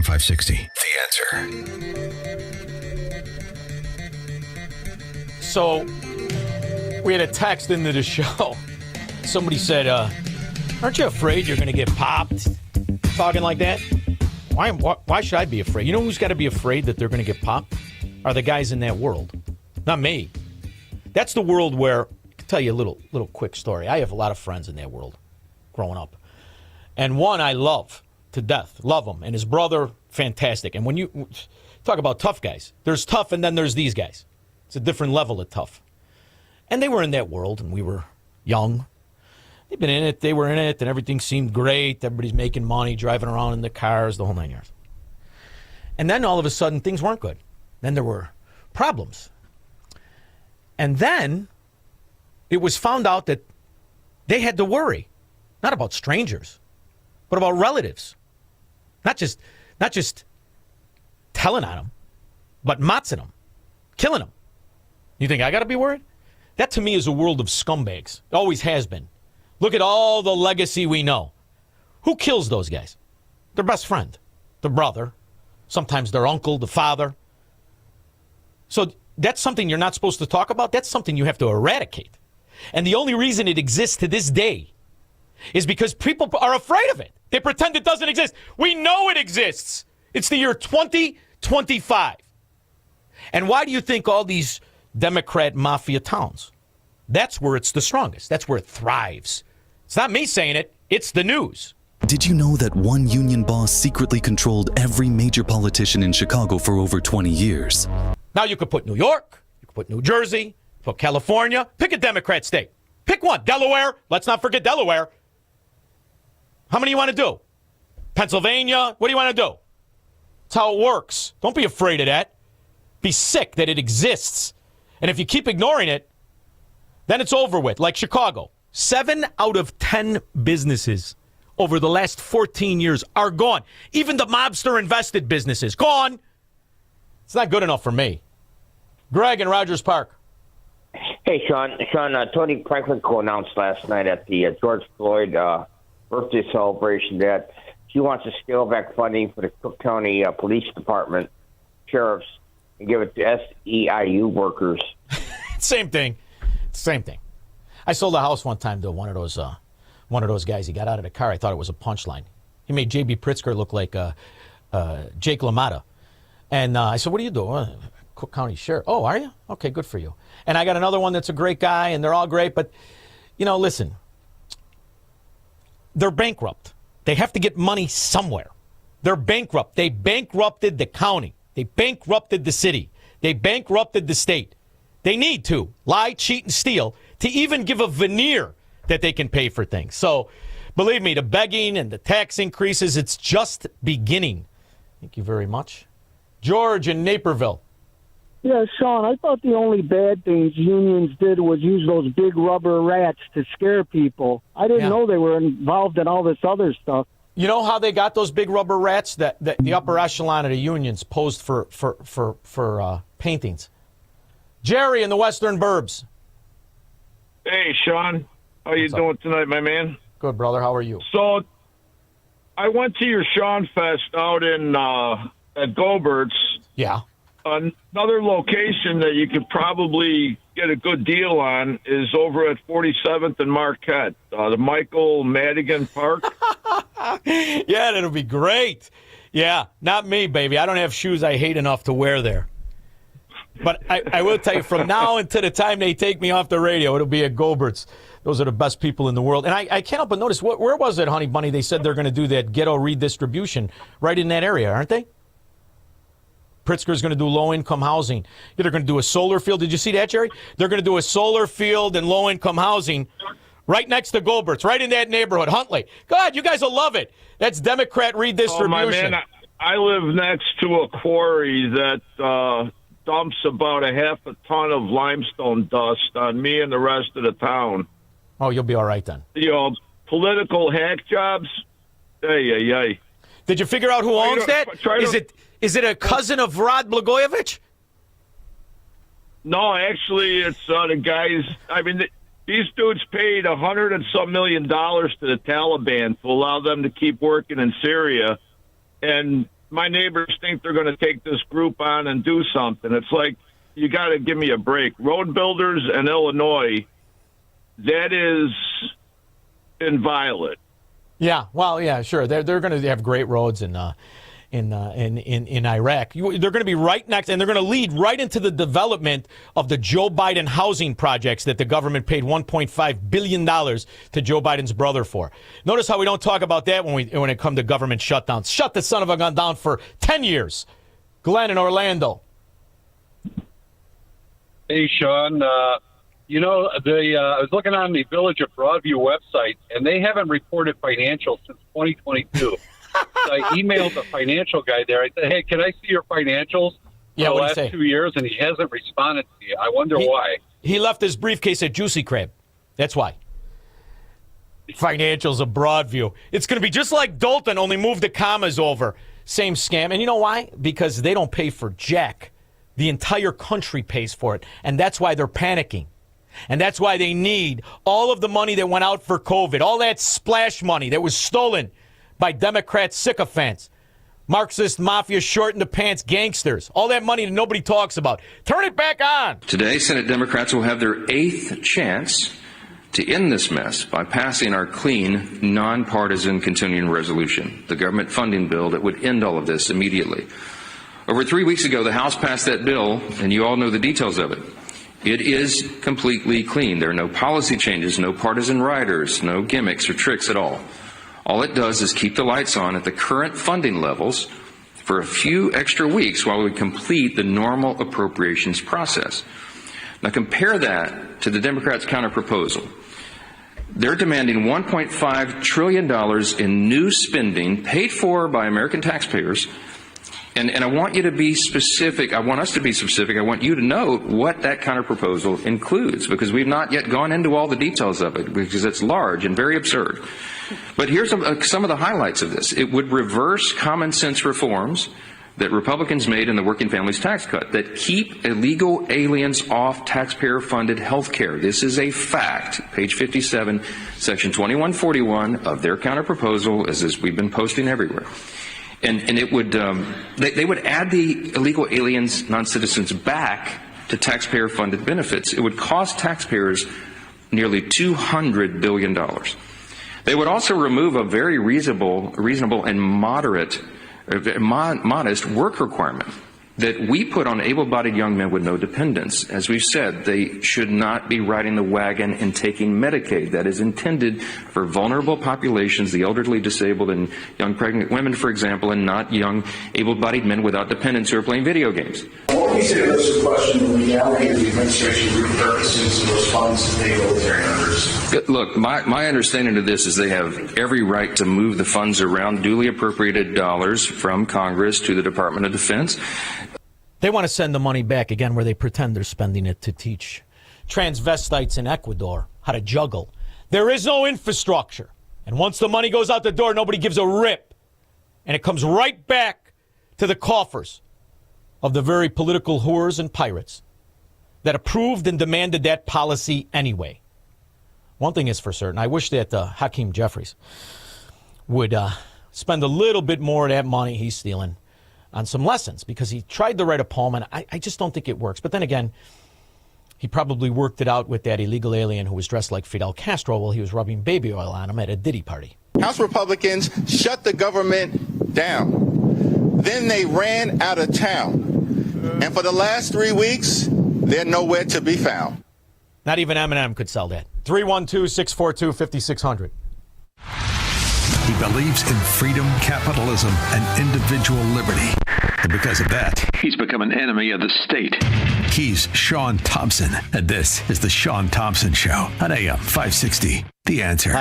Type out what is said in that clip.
AM 560. The Answer. So, we had a text into the show. Somebody said, aren't you afraid you're going to get popped? Talking like that? Why should I be afraid? You know who's got to be afraid that they're going to get popped? Are the guys in that world. Not me. That's the world where, I can tell you a little quick story. I have a lot of friends in that world growing up. And one I love to death. Love him. And his brother, fantastic. And when you talk about tough guys, there's tough and then there's these guys. It's a different level of tough. And they were in that world and we were young. They've been in it, they were in it, and everything seemed great. Everybody's making money, driving around in the cars, the whole 9 yards. And then all of a sudden, things weren't good. Then there were problems. And then it was found out that they had to worry, not about strangers, but about relatives. Not just telling on them, but motzing them, killing them. You think I got to be worried? That to me is a world of scumbags. It always has been. Look at all the legacy we know. Who kills those guys? Their best friend, their brother, sometimes their uncle, the father. So that's something you're not supposed to talk about. That's something you have to eradicate. And the only reason it exists to this day is because people are afraid of it. They pretend it doesn't exist. We know it exists. It's the year 2025. And why do you think all these Democrat mafia towns? That's where it's the strongest. That's where it thrives. It's not me saying it. It's the news. Did you know that one union boss secretly controlled every major politician in Chicago for over 20 years? Now you could put New York, you could put New Jersey, put California. Pick a Democrat state. Pick one. Delaware. Let's not forget Delaware. How many you want to do? Pennsylvania. What do you want to do? That's how it works. Don't be afraid of that. Be sick that it exists. And if you keep ignoring it, then it's over with. Like Chicago. 7 out of 10 businesses over the last 14 years are gone. Even the mobster-invested businesses, gone. It's not good enough for me. Greg in Rogers Park. Hey, Sean, Tony Franklin announced last night at the George Floyd birthday celebration that she wants to scale back funding for the Cook County Police Department sheriffs and give it to SEIU workers. Same thing. I sold a house one time to one of those guys. He got out of the car. I thought it was a punchline. He made J.B. Pritzker look like Jake LaMotta. And I said, what do you do? Cook County Sheriff. Oh, are you? Okay, good for you. And I got another one that's a great guy, and they're all great. But, listen, they're bankrupt. They have to get money somewhere. They're bankrupt. They bankrupted the county. They bankrupted the city. They bankrupted the state. They need to lie, cheat, and steal to even give a veneer that they can pay for things. So, believe me, the begging and the tax increases, it's just beginning. Thank you very much. George in Naperville. Yeah, Sean, I thought the only bad things unions did was use those big rubber rats to scare people. I didn't know they were involved in all this other stuff. You know how they got those big rubber rats? That the upper echelon of the unions posed for paintings. Jerry in the Western Burbs. Hey, Sean. How you doing tonight, my man? Good, brother. How are you? So, I went to your Sean Fest out in at Gobert's. Yeah. Another location that you could probably get a good deal on is over at 47th and Marquette, the Michael Madigan Park. Yeah, that'll be great. Yeah, not me, baby. I don't have shoes I hate enough to wear there. But I will tell you, from now until the time they take me off the radio, it'll be at Gobert's. Those are the best people in the world. And I can't help but notice, where was it, Honey Bunny? They said they're going to do that ghetto redistribution right in that area, aren't they? Pritzker's going to do low-income housing. They're going to do a solar field. Did you see that, Jerry? They're going to do a solar field and low-income housing right next to Gobert's, right in that neighborhood, Huntley. God, you guys will love it. That's Democrat redistribution. Oh, my man, I live next to a quarry that dumps about a half a ton of limestone dust on me and the rest of the town. Oh, you'll be all right then. Political hack jobs. Hey. Did you figure out who owns that? Is it a cousin of Rod Blagojevich? No, actually, it's the guys. I mean, these dudes paid $100 and some million to the Taliban to allow them to keep working in Syria, and my neighbors think they're going to take this group on and do something. It's like, you got to give me a break. Road builders in Illinois, that is inviolate. Yeah, well, yeah, sure. They're going to have great roads in Iraq. They're going to be right next, and they're going to lead right into the development of the Joe Biden housing projects that the government paid $1.5 billion to Joe Biden's brother for. Notice how we don't talk about that when it comes to government shutdowns. Shut the son of a gun down for 10 years. Glenn in Orlando. Hey, Sean. I was looking on the Village of Broadview website, and they haven't reported financials since 2022. So I emailed the financial guy there. I said, hey, can I see your financials for the last 2 years? And he hasn't responded to me. I wonder why. He left his briefcase at Juicy Crab. That's why. Financials of Broadview. It's going to be just like Dalton, only move the commas over. Same scam. And you know why? Because they don't pay for jack. The entire country pays for it. And that's why they're panicking. And that's why they need all of the money that went out for COVID, all that splash money that was stolen by Democrat sycophants, Marxist mafia short in the pants gangsters, all that money that nobody talks about. Turn it back on. Today, Senate Democrats will have their 8th chance to end this mess by passing our clean, nonpartisan continuing resolution, the government funding bill that would end all of this immediately. Over 3 weeks ago, the House passed that bill, and you all know the details of it. It is completely clean. There are no policy changes, no partisan riders, no gimmicks or tricks at all. All it does is keep the lights on at the current funding levels for a few extra weeks while we complete the normal appropriations process. Now compare that to the Democrats' counterproposal. They're demanding $1.5 trillion in new spending paid for by American taxpayers. And I want you to be specific. I want us to be specific. I want you to know what that counterproposal includes, because we've not yet gone into all the details of it, because it's large and very absurd. But here's some of the highlights of this. It would reverse common sense reforms that Republicans made in the Working Families Tax Cut that keep illegal aliens off taxpayer-funded health care. This is a fact. Page 57, Section 2141 of their counterproposal, as we've been posting everywhere. And it would, they would add the illegal aliens, non-citizens back to taxpayer-funded benefits. It would cost taxpayers nearly $200 billion. They would also remove a very reasonable and modest work requirement that we put on able-bodied young men with no dependents. As we've said, they should not be riding the wagon and taking Medicaid. That is intended for vulnerable populations, the elderly, disabled, and young pregnant women, for example, and not young able-bodied men without dependents who are playing video games. What would you say to this question the legality of the administration repurposing those funds to pay military members? Look, my understanding of this is they have every right to move the funds around, duly appropriated dollars from Congress to the Department of Defense. They want to send the money back again where they pretend they're spending it to teach transvestites in Ecuador how to juggle. There is no infrastructure. And once the money goes out the door, nobody gives a rip. And it comes right back to the coffers of the very political whores and pirates that approved and demanded that policy anyway. One thing is for certain. I wish that Hakeem Jeffries would spend a little bit more of that money he's stealing on some lessons, because he tried to write a poem, and I just don't think it works. But then again, he probably worked it out with that illegal alien who was dressed like Fidel Castro while he was rubbing baby oil on him at a Diddy party. House Republicans shut the government down. Then they ran out of town. And for the last 3 weeks, they're nowhere to be found. Not even Eminem could sell that. 312-642-5600. He believes in freedom, capitalism, and individual liberty. And because of that, he's become an enemy of the state. He's Sean Thompson, and this is The Sean Thompson Show on AM 560. The Answer.